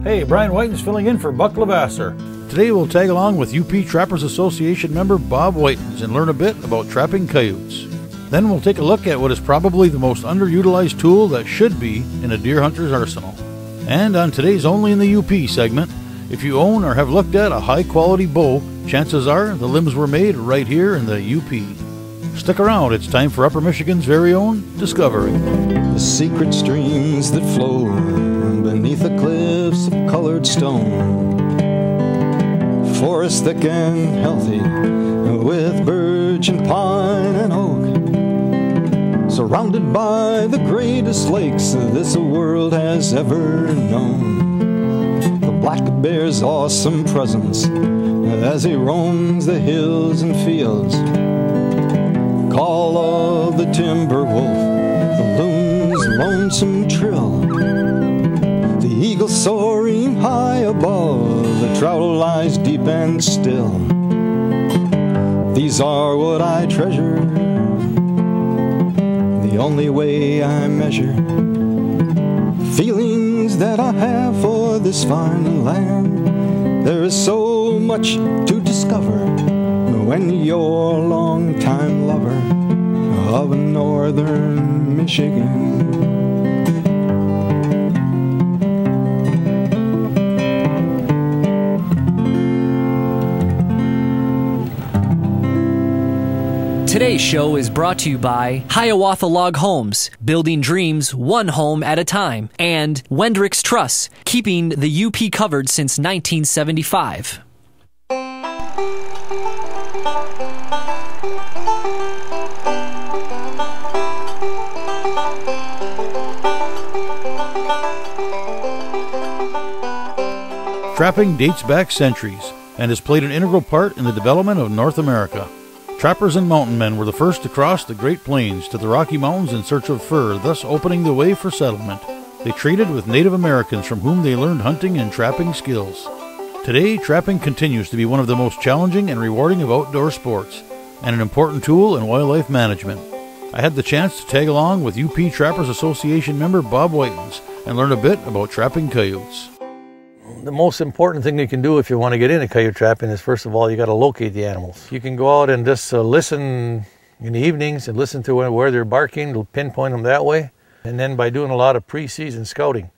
Hey, Brian Whitens filling in for Buck Levasseur. Today we'll tag along with UP Trappers Association member Bob Whitens and learn a bit about trapping coyotes. Then we'll take a look at what is probably the most underutilized tool that should be in a deer hunter's arsenal. And on today's Only in the UP segment, if you own or have looked at a high-quality bow, chances are the limbs were made right here in the UP. Stick around, it's time for Upper Michigan's very own Discovery. The secret streams that flow beneath the cliffs of colored stone, forests thick and healthy with birch and pine and oak, surrounded by the greatest lakes this world has ever known. The black bear's awesome presence as he roams the hills and fields, call of the timber wolf, the loon's lonesome trill, the eagle soaring high above, the trout lies deep and still. These are what I treasure, the only way I measure feelings that I have for this fine land. There is so much to discover when you're a long-time lover of northern Michigan. Today's show is brought to you by Hiawatha Log Homes, building dreams one home at a time, and Wendrick's Truss, keeping the UP covered since 1975. Trapping dates back centuries and has played an integral part in the development of North America. Trappers and mountain men were the first to cross the Great Plains to the Rocky Mountains in search of fur, thus opening the way for settlement. They traded with Native Americans from whom they learned hunting and trapping skills. Today, trapping continues to be one of the most challenging and rewarding of outdoor sports, and an important tool in wildlife management. I had the chance to tag along with UP Trappers Association member Bob Whitens and learn a bit about trapping coyotes. The most important thing you can do if you want to get into coyote trapping is, first of all, you got to locate the animals. You can go out and just listen in the evenings and listen to where they're barking, to pinpoint them that way. And then by doing a lot of pre-season scouting,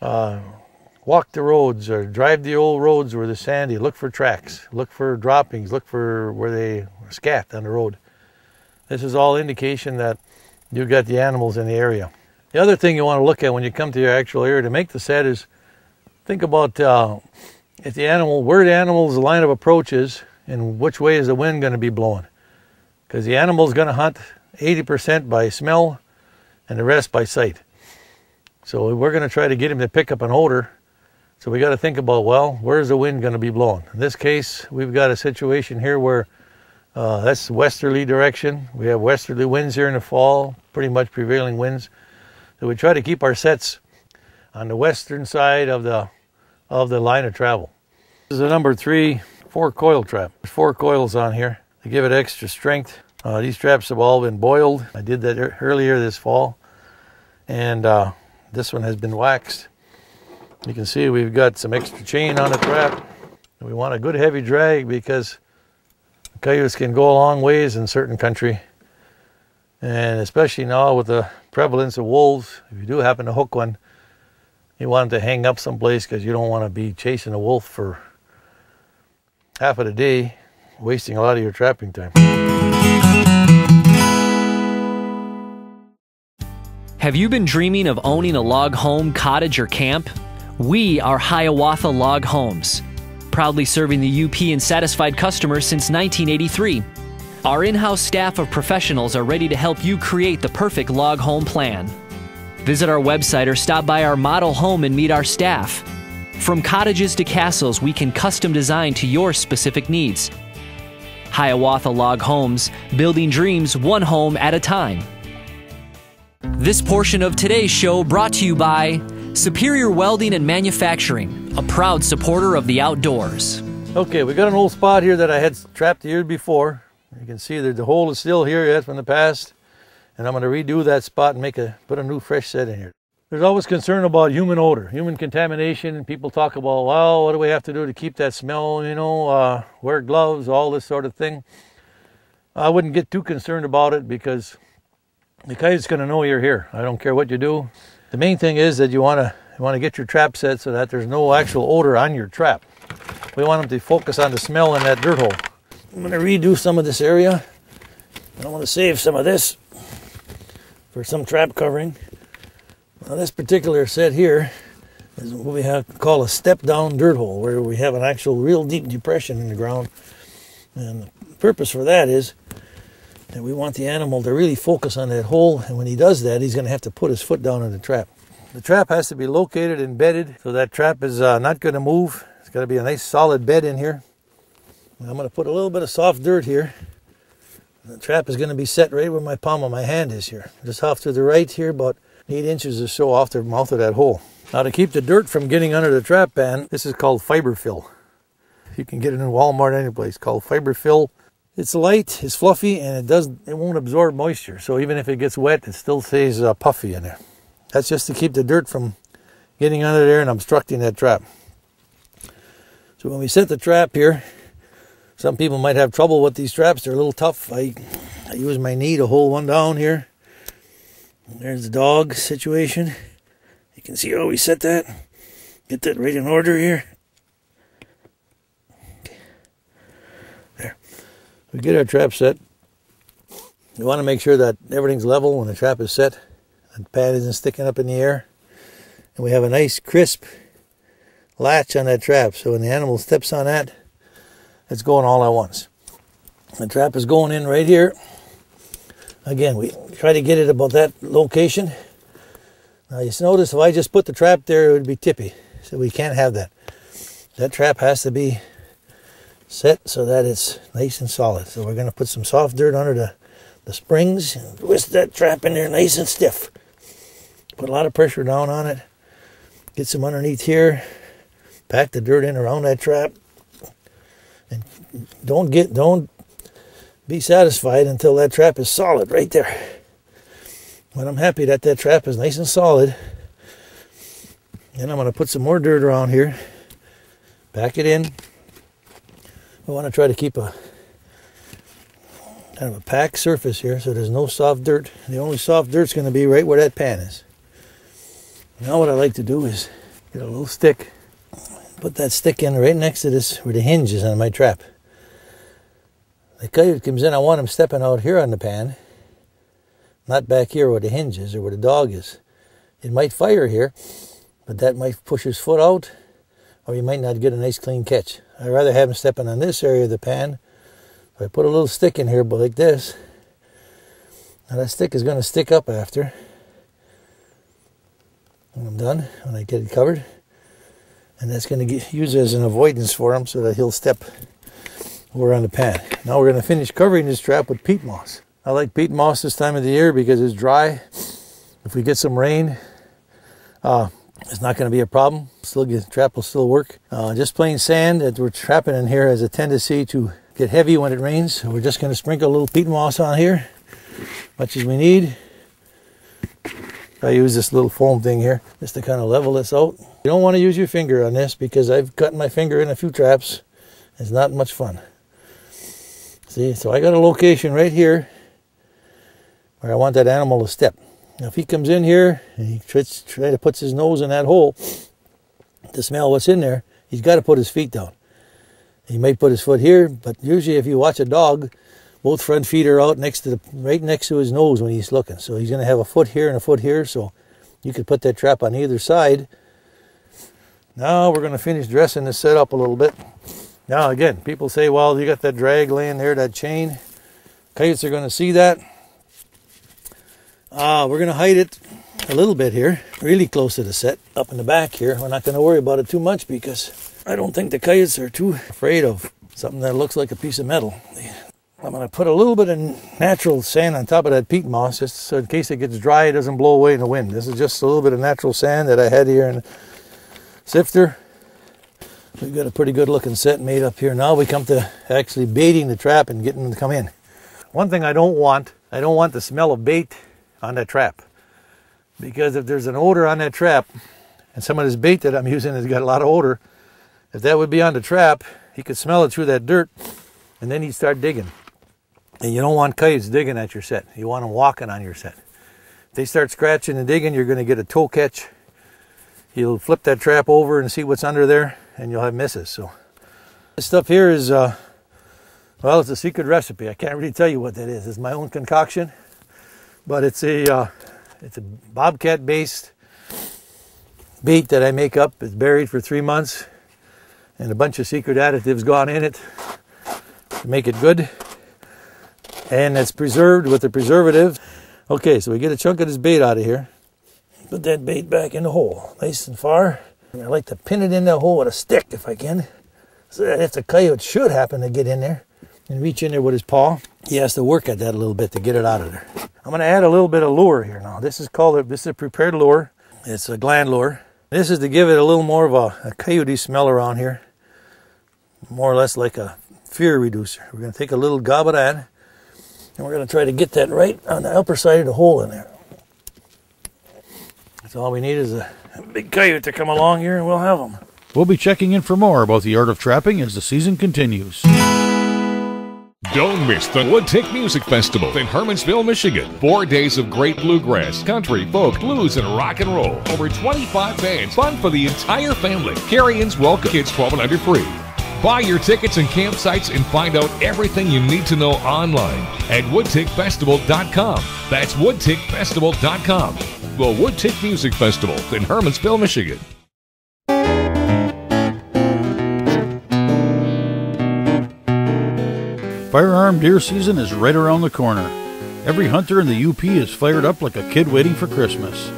walk the roads or drive the old roads where they're sandy, look for tracks, look for droppings, look for where they scat on the road. This is all indication that you've got the animals in the area. The other thing you want to look at when you come to your actual area to make the set is think about if the animal, where the animal's line of approach is and which way is the wind going to be blowing. Because the animal's going to hunt 80% by smell and the rest by sight. So we're going to try to get him to pick up an odor. So we got to think about, well, where's the wind going to be blowing? In this case, we've got a situation here where that's westerly direction. We have westerly winds here in the fall, pretty much prevailing winds. So we try to keep our sets on the western side of the line of travel. This is a number 3 coil trap. There's 4 coils on here to give it extra strength. These traps have all been boiled. I did that earlier this fall, and this one has been waxed. You can see we've got some extra chain on the trap. We want a good heavy drag because coyotes can go a long ways in certain country, and especially now with the prevalence of wolves. If you do happen to hook one, you want it to hang up someplace because you don't want to be chasing a wolf for half of the day, wasting a lot of your trapping time. Have you been dreaming of owning a log home, cottage, or camp? We are Hiawatha Log Homes, proudly serving the UP and satisfied customers since 1983. Our in-house staff of professionals are ready to help you create the perfect log home plan. Visit our website or stop by our model home and meet our staff. From cottages to castles, we can custom design to your specific needs. Hiawatha Log Homes, building dreams one home at a time. This portion of today's show brought to you by Superior Welding and Manufacturing, a proud supporter of the outdoors. Okay, we got an old spot here that I had trapped the year before. You can see that the hole is still here yet from the past. And I'm going to redo that spot and put a new fresh set in here. There's always concern about human odor, human contamination, and people talk about, well, what do we have to do to keep that smell, you know, wear gloves, all this sort of thing. I wouldn't get too concerned about it because the coyote's going to know you're here. I don't care what you do. The main thing is that you want to get your trap set so that there's no actual odor on your trap. We want them to focus on the smell in that dirt hole. I'm going to redo some of this area. I want to save some of this for some trap covering. Now this particular set here is what we have to call a step down dirt hole, where we have an actual real deep depression in the ground. And the purpose for that is that we want the animal to really focus on that hole, and when he does that, he's going to have to put his foot down in the trap. The trap has to be located and bedded, so that trap is not going to move. It's got to be a nice solid bed in here. And I'm going to put a little bit of soft dirt here. The trap is going to be set right where my palm of my hand is here, just off to the right here, about 8 inches or so off the mouth of that hole. Now, to keep the dirt from getting under the trap pan, this is called fiber fill. You can get it in Walmart any place, called fiber fill. It's light, it's fluffy, and it won't absorb moisture. So even if it gets wet, it still stays puffy in there. That's just to keep the dirt from getting under there and obstructing that trap. So when we set the trap here, some people might have trouble with these traps. They're a little tough. I use my knee to hold one down here. There's the dog situation. You can see how we set that. Get that right in order here. Okay. There. We get our trap set. We want to make sure that everything's level when the trap is set. The pad isn't sticking up in the air. And we have a nice crisp latch on that trap. So when the animal steps on that, it's going all at once. The trap is going in right here. Again, we try to get it about that location. Now you notice if I just put the trap there, it would be tippy. So we can't have that. That trap has to be set so that it's nice and solid. So we're going to put some soft dirt under the springs and twist that trap in there nice and stiff. Put a lot of pressure down on it. Get some underneath here. Pack the dirt in around that trap. And don't be satisfied until that trap is solid right there. When I'm happy that that trap is nice and solid, then I'm going to put some more dirt around here. Pack it in. We want to try to keep a kind of a packed surface here so there's no soft dirt. The only soft dirt's going to be right where that pan is. Now what I like to do is get a little stick. Put that stick in right next to this where the hinge is on my trap. The coyote comes in, I want him stepping out here on the pan, not back here where the hinge is or where the dog is. It might fire here, but that might push his foot out, or you might not get a nice clean catch. I'd rather have him stepping on this area of the pan. If I put a little stick in here, but like this, now that stick is going to stick up after. When I'm done, when I get it covered. And that's going to get used as an avoidance for him so that he'll step over on the pan. Now we're going to finish covering this trap with peat moss. I like peat moss this time of the year because it's dry. If we get some rain, it's not going to be a problem. The trap will still work. Just plain sand that we're trapping in here has a tendency to get heavy when it rains. So we're just going to sprinkle a little peat moss on here, much as we need. I use this little foam thing here just to kind of level this out. You don't want to use your finger on this because I've cut my finger in a few traps. It's not much fun. See, so I got a location right here where I want that animal to step. Now if he comes in here and he tries to put his nose in that hole to smell what's in there, he's got to put his feet down. He might put his foot here, but usually if you watch a dog, both front feet are out right next to his nose when he's looking. So he's going to have a foot here and a foot here. So you could put that trap on either side. Now we're going to finish dressing this set up a little bit. Now again, people say, well, you got that drag laying there, that chain. Coyotes are going to see that. We're going to hide it a little bit here, really close to the set, up in the back here. We're not going to worry about it too much because I don't think the coyotes are too afraid of something that looks like a piece of metal. I'm going to put a little bit of natural sand on top of that peat moss just so in case it gets dry, it doesn't blow away in the wind. This is just a little bit of natural sand that I had here in the sifter. We've got a pretty good looking set made up here. Now we come to actually baiting the trap and getting them to come in. One thing I don't want the smell of bait on that trap. Because if there's an odor on that trap, and some of this bait that I'm using has got a lot of odor, if that would be on the trap, he could smell it through that dirt, and then he'd start digging. And you don't want coyotes digging at your set. You want them walking on your set. If they start scratching and digging, you're going to get a toe catch. You'll flip that trap over and see what's under there, and you'll have misses. So this stuff here is, well, it's a secret recipe. I can't really tell you what that is. It's my own concoction, but it's a bobcat-based bait that I make up. It's buried for 3 months, and a bunch of secret additives gone in it to make it good. And it's preserved with a preservative. Okay, so we get a chunk of this bait out of here. Put that bait back in the hole, nice and far. And I like to pin it in that hole with a stick if I can. So that if the coyote should happen to get in there and reach in there with his paw, he has to work at that a little bit to get it out of there. I'm going to add a little bit of lure here now. This is a prepared lure. It's a gland lure. This is to give it a little more of a coyote smell around here. More or less like a fear reducer. We're going to take a little gob of that, and we're going to try to get that right on the upper side of the hole in there. That's all we need is a big coyote to come along here, and we'll have them. We'll be checking in for more about the art of trapping as the season continues. Don't miss the Woodtick Music Festival in Hermansville, Michigan. 4 days of great bluegrass, country, folk, blues, and rock and roll. Over 25 bands. Fun for the entire family. Carry-ins welcome. Kids 12 and under free. Buy your tickets and campsites and find out everything you need to know online at woodtickfestival.com. That's woodtickfestival.com. The Woodtick Music Festival in Hermansville, Michigan. Firearm deer season is right around the corner. Every hunter in the UP is fired up like a kid waiting for Christmas.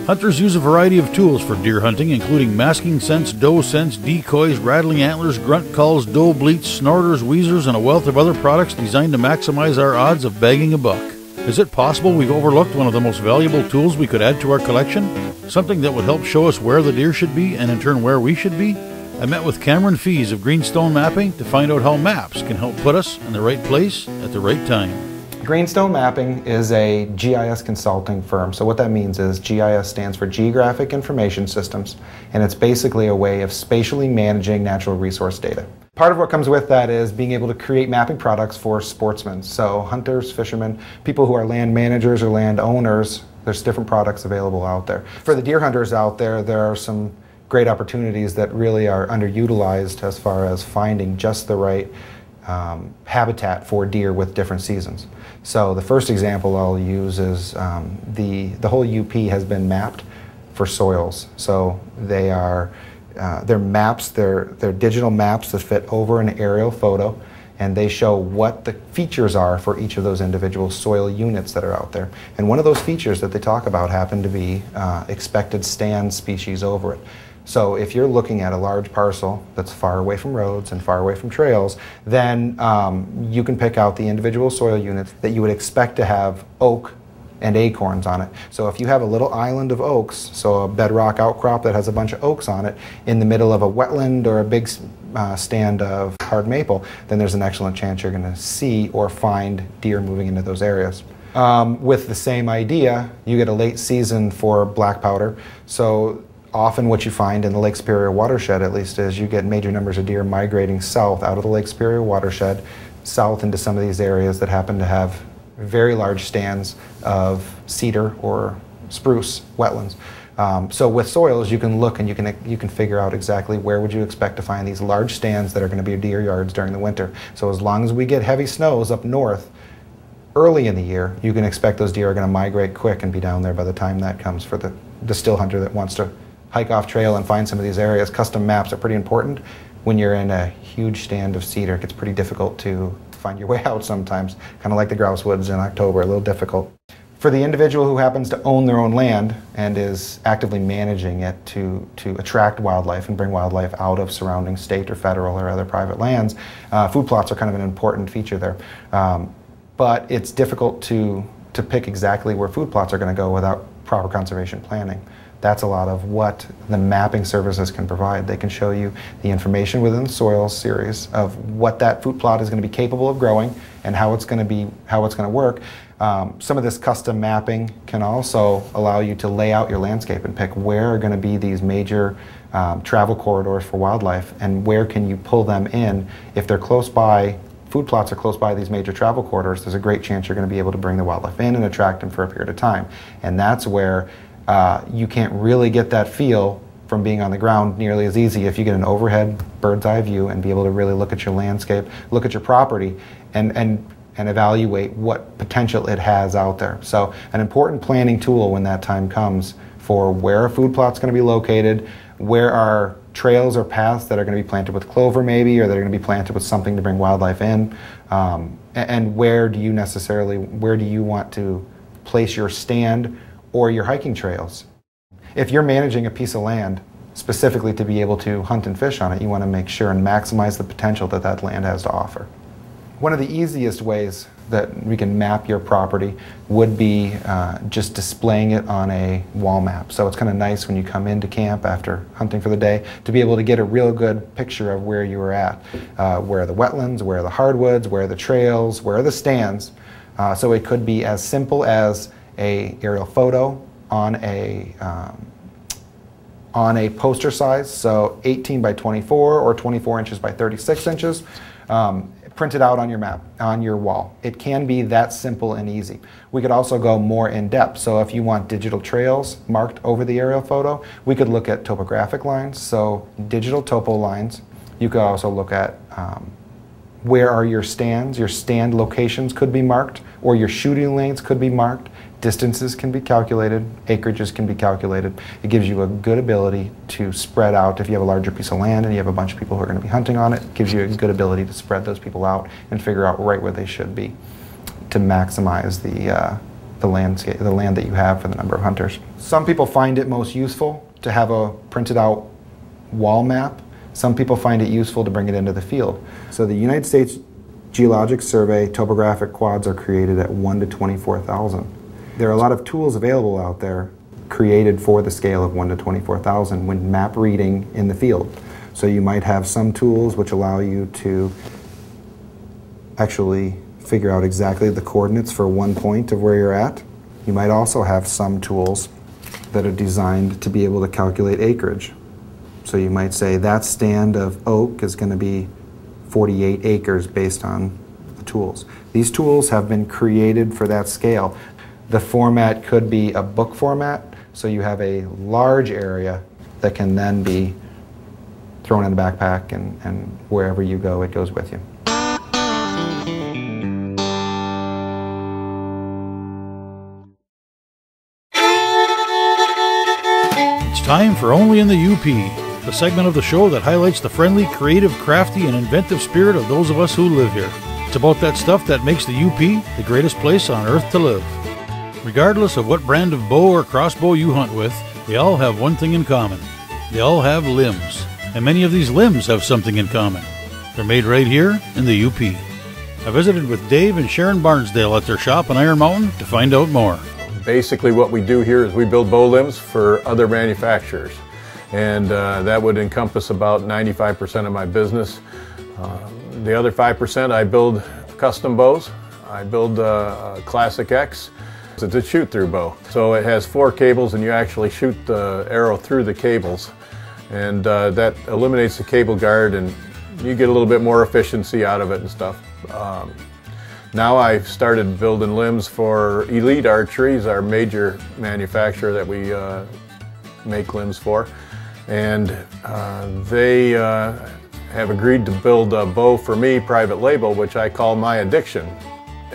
Hunters use a variety of tools for deer hunting, including masking scents, doe scents, decoys, rattling antlers, grunt calls, doe bleats, snorters, wheezers, and a wealth of other products designed to maximize our odds of bagging a buck. Is it possible we've overlooked one of the most valuable tools we could add to our collection? Something that would help show us where the deer should be and in turn where we should be? I met with Cameron Fees of Greenstone Mapping to find out how maps can help put us in the right place at the right time. Greenstone Mapping is a GIS consulting firm. So what that means is GIS stands for Geographic Information Systems, and it's basically a way of spatially managing natural resource data. Part of what comes with that is being able to create mapping products for sportsmen. So hunters, fishermen, people who are land managers or land owners, there's different products available out there. For the deer hunters out there, there are some great opportunities that really are underutilized as far as finding just the right habitat for deer with different seasons. So the first example I'll use is the whole UP has been mapped for soils. So they are they're maps, they're digital maps that fit over an aerial photo, and they show what the features are for each of those individual soil units that are out there. And one of those features that they talk about happen to be expected stand species over it. So if you're looking at a large parcel that's far away from roads and far away from trails, then you can pick out the individual soil units that you would expect to have oak and acorns on it. So if you have a little island of oaks, so a bedrock outcrop that has a bunch of oaks on it, in the middle of a wetland or a big stand of hard maple, then there's an excellent chance you're going to see or find deer moving into those areas. With the same idea, you get a late season for black powder. So often what you find in the Lake Superior watershed, at least, is you get major numbers of deer migrating south out of the Lake Superior watershed, south into some of these areas that happen to have very large stands of cedar or spruce wetlands. So with soils, you can look and you can figure out exactly where would you expect to find these large stands that are going to be deer yards during the winter. So as long as we get heavy snows up north early in the year, you can expect those deer are going to migrate quick and be down there by the time that comes for the still hunter that wants to hike off trail and find some of these areas. Custom maps are pretty important. When you're in a huge stand of cedar, it gets pretty difficult to find your way out sometimes, kind of like the grouse woods in October, a little difficult. For the individual who happens to own their own land and is actively managing it to attract wildlife and bring wildlife out of surrounding state or federal or other private lands, food plots are kind of an important feature there. But it's difficult to pick exactly where food plots are going to go without proper conservation planning. That's a lot of what the mapping services can provide. They can show you the information within the soils series of what that food plot is going to be capable of growing and how it's going to work. Some of this custom mapping can also allow you to lay out your landscape and pick where are going to be these major travel corridors for wildlife, and where can you pull them in. If they're close by, food plots are close by these major travel corridors, there's a great chance you're going to be able to bring the wildlife in and attract them for a period of time. And that's where you can't really get that feel from being on the ground nearly as easy if you get an overhead bird's eye view and be able to really look at your landscape, look at your property, and evaluate what potential it has out there. So an important planning tool when that time comes for where a food plot's going to be located, where are trails or paths that are going to be planted with clover maybe, or that are going to be planted with something to bring wildlife in, and where do you want to place your stand or your hiking trails. If you're managing a piece of land specifically to be able to hunt and fish on it, you want to make sure and maximize the potential that that land has to offer. One of the easiest ways that we can map your property would be just displaying it on a wall map. So it's kind of nice when you come into camp after hunting for the day to be able to get a real good picture of where you were at. Where are the wetlands, where are the hardwoods, where are the trails, where are the stands. So it could be as simple as an aerial photo on a poster size, so 18 by 24 or 24 inches by 36 inches, printed out on your map, on your wall. It can be that simple and easy. We could also go more in depth. So if you want digital trails marked over the aerial photo, we could look at topographic lines, so digital topo lines. You could also look at where are your stands. Your stand locations could be marked, or your shooting lanes could be marked. Distances can be calculated, acreages can be calculated. It gives you a good ability to spread out. If you have a larger piece of land and you have a bunch of people who are going to be hunting on it, it gives you a good ability to spread those people out and figure out right where they should be to maximize the landscape, the land that you have for the number of hunters. Some people find it most useful to have a printed out wall map. Some people find it useful to bring it into the field. So the United States Geologic Survey topographic quads are created at 1 to 24,000. There are a lot of tools available out there created for the scale of 1 to 24,000 when map reading in the field. So you might have some tools which allow you to actually figure out exactly the coordinates for one point of where you're at. You might also have some tools that are designed to be able to calculate acreage. So you might say that stand of oak is going to be 48 acres based on the tools. These tools have been created for that scale. The format could be a book format, so you have a large area that can then be thrown in a backpack, and wherever you go, it goes with you. It's time for Only in the UP, the segment of the show that highlights the friendly, creative, crafty, and inventive spirit of those of us who live here. It's about that stuff that makes the UP the greatest place on earth to live. Regardless of what brand of bow or crossbow you hunt with, they all have one thing in common. They all have limbs, and many of these limbs have something in common. They're made right here in the UP. I visited with Dave and Sharon Barnsdale at their shop in Iron Mountain to find out more. Basically what we do here is we build bow limbs for other manufacturers, and that would encompass about 95% of my business. The other 5% I build custom bows. I build a Classic X. It's a shoot-through bow. So it has 4 cables and you actually shoot the arrow through the cables. And that eliminates the cable guard and you get a little bit more efficiency out of it and stuff. Now I've started building limbs for Elite Archery, our major manufacturer that we make limbs for. And they have agreed to build a bow for me, private label, which I call My Addiction.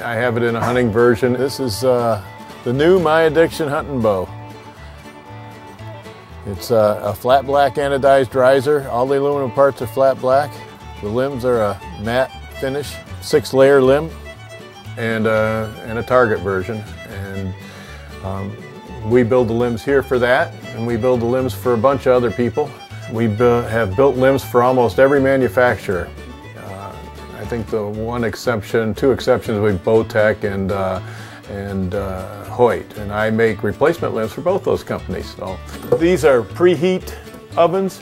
I have it in a hunting version. This is the new My Addiction hunting bow. It's a flat black anodized riser. All the aluminum parts are flat black. The limbs are a matte finish, 6-layer limb, and a target version. And we build the limbs here for that, and we build the limbs for a bunch of other people. We have built limbs for almost every manufacturer. I think the one exception, 2 exceptions would be Bowtech and Hoyt, and I make replacement limbs for both those companies. So these are preheat ovens.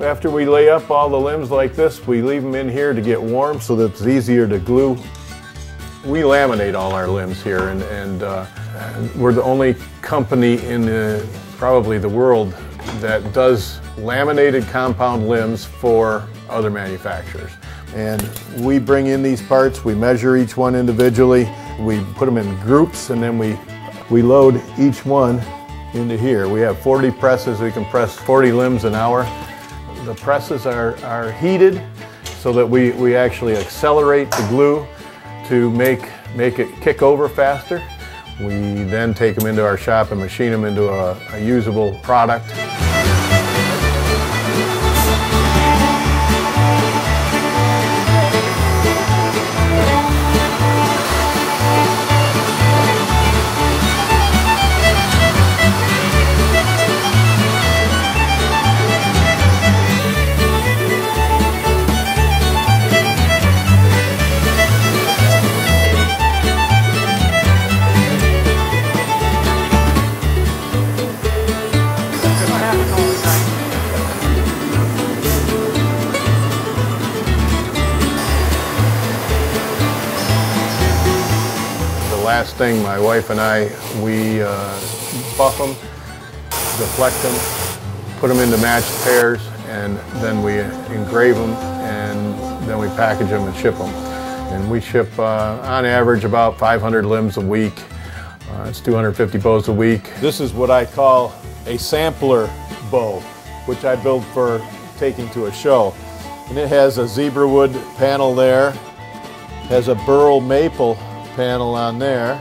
After we lay up all the limbs like this, we leave them in here to get warm so that it's easier to glue We laminate all our limbs here, and we're the only company in probably the world that does laminated compound limbs for other manufacturers. And we bring in these parts, we measure each one individually, we put them in groups, and then we load each one into here. We have 40 presses, we can press 40 limbs an hour. The presses are heated so that we actually accelerate the glue to make it kick over faster. We then take them into our shop and machine them into a usable product. Last thing, my wife and I, we buff them, deflect them, put them into matched pairs, and then we engrave them, and then we package them and ship them. And we ship, on average, about 500 limbs a week. It's 250 bows a week. This is what I call a sampler bow, which I build for taking to a show. And it has a zebra wood panel there, has a burl maple panel on there.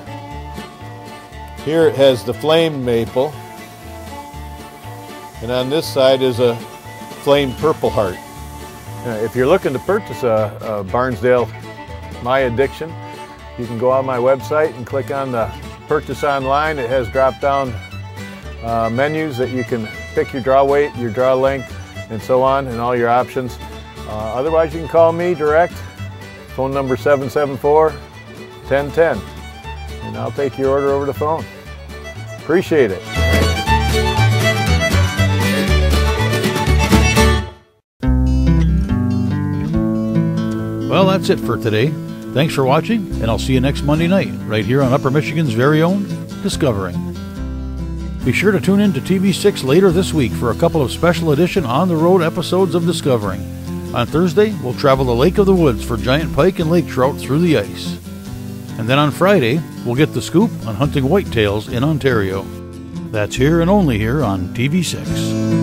Here it has the flame maple, and on this side is a flame purple heart. If you're looking to purchase a Barnsdale My Addiction, you can go on my website and click on the purchase online. It has drop-down menus that you can pick your draw weight, your draw length, and so on, and all your options. Otherwise, you can call me direct, phone number 774-1010, and I'll take your order over the phone. Appreciate it. Well, that's it for today. Thanks for watching, and I'll see you next Monday night, right here on Upper Michigan's very own Discovering. Be sure to tune in to TV6 later this week for a couple of special edition on-the-road episodes of Discovering. On Thursday, we'll travel the Lake of the Woods for giant pike and lake trout through the ice. And then on Friday, we'll get the scoop on hunting whitetails in Ontario. That's here and only here on TV6.